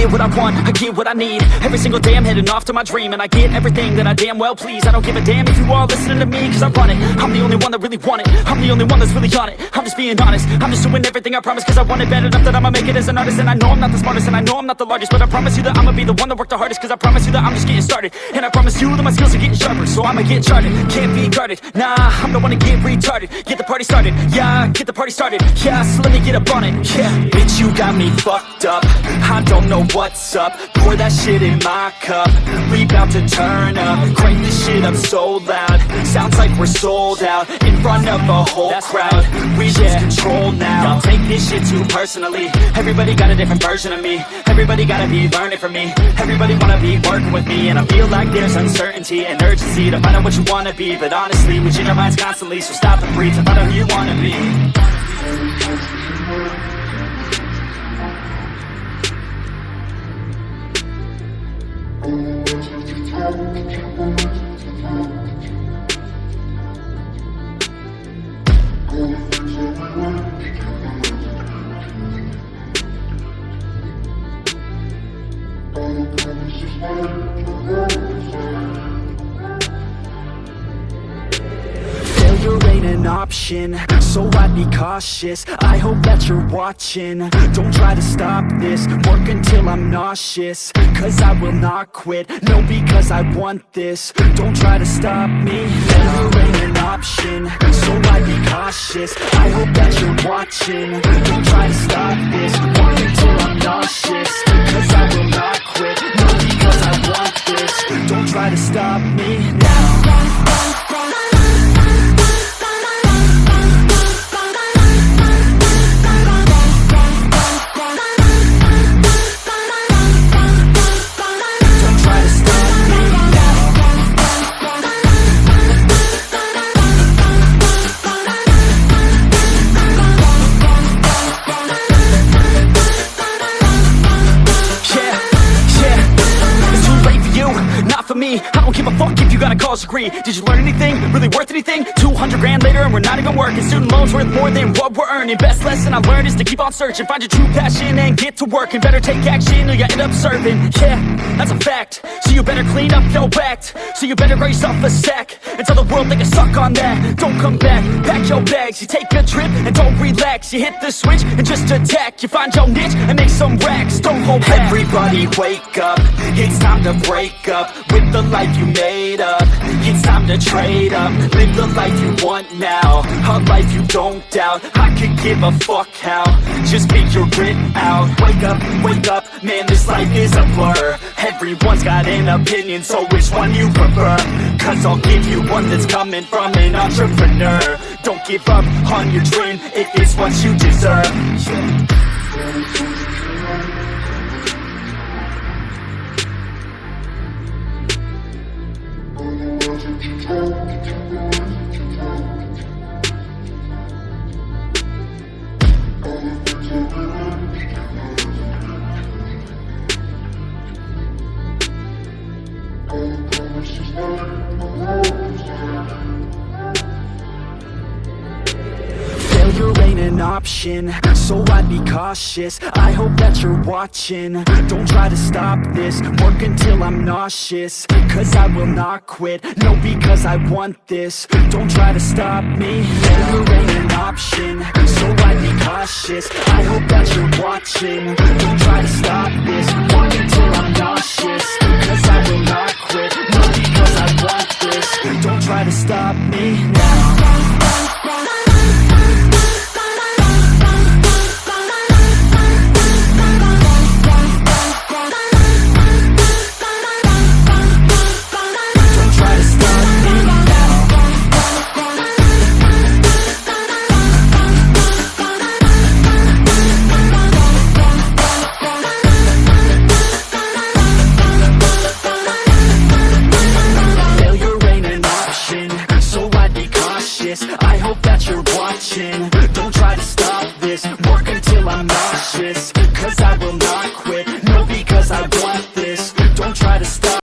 get what I want, I get what I need. Every single day I'm heading off to my dream, and I get everything that I damn well please. I don't give a damn if you all listening to me, cause I run it. I'm the only one that really want it, I'm the only one that's really on it. I'm just being honest, I'm just doing everything I promise, cause I want it bad enough that I'ma make it as an artist. And I know I'm not the smartest, and I know I'm not the largest, but I promise you that I'ma be the one that worked the hardest. Cause I promise you that I'm just getting started, and I promise you that my skills are getting sharper. So I'ma get charted, can't be guarded. Nah, I'm the one to get retarded. Get the party started, yeah, get the party started. Yeah, so let me get up on it, yeah. Bitch, you got me fucked up, I don't know what's up. Pour that shit in my cup, we bout to turn up. Crank this shit up so loud, sounds like we're sold out. In front of a whole crowd, we lose control now. Y'all take this shit too personally, everybody got a different version of me. Everybody gotta be learning from me, everybody wanna be working with me. And I feel like there's uncertainty and urgency to find out what you wanna be. But honestly, we change our minds constantly, so stop and breathe and find out who you wanna be. Failure ain't an option, so I'd be cautious. I hope that you're watching. Don't try to stop this, work until I'm nauseous. Cause I will not quit, no, because I want this. Don't try to stop me, failure ain't an option, so I'd be cautious. I hope that you're watching. Don't try to stop this, work until I'm nauseous. Cause I will not quit, no, because I want this. Don't try to stop me now. I don't give a fuck if you got a college degree. Did you learn anything? Really worth anything? 200 grand later and we're not even working. Student loans worth more than what we're earning. Best lesson I learned is to keep on searching. Find your true passion and get to work. And better take action or you end up serving. Yeah, that's a fact. So you better clean up your act. So you better grow yourself a sack and tell the world they can suck on that. Don't come back, pack your bags. You take a trip and don't relax. You hit the switch and just attack. You find your niche and make some racks. Don't hold back. Everybody wake up, it's time to break up with the life you made up. It's time to trade up, live the life you want now, a life you don't doubt. I could give a fuck how, just figure it out. Wake up, man, this life is a blur. Everyone's got an opinion, so which one you prefer? Cause I'll give you one that's coming from an entrepreneur. Don't give up on your dream, if it's what you deserve. Failure ain't an option, so I'd be cautious. I hope that you're watching. Don't try to stop this, work until I'm nauseous. Cause I will not quit, no, because I want this. Don't try to stop me, failure ain't an option, so I'd be cautious. I hope that you're watching. Don't try to stop this, work until I'm nauseous. Cause I will not quit, no, because I want this. Don't try to stop me now. I hope that you're watching. Don't try to stop this, work until I'm nauseous. Cause I will not quit, no, because I want this. Don't try to stop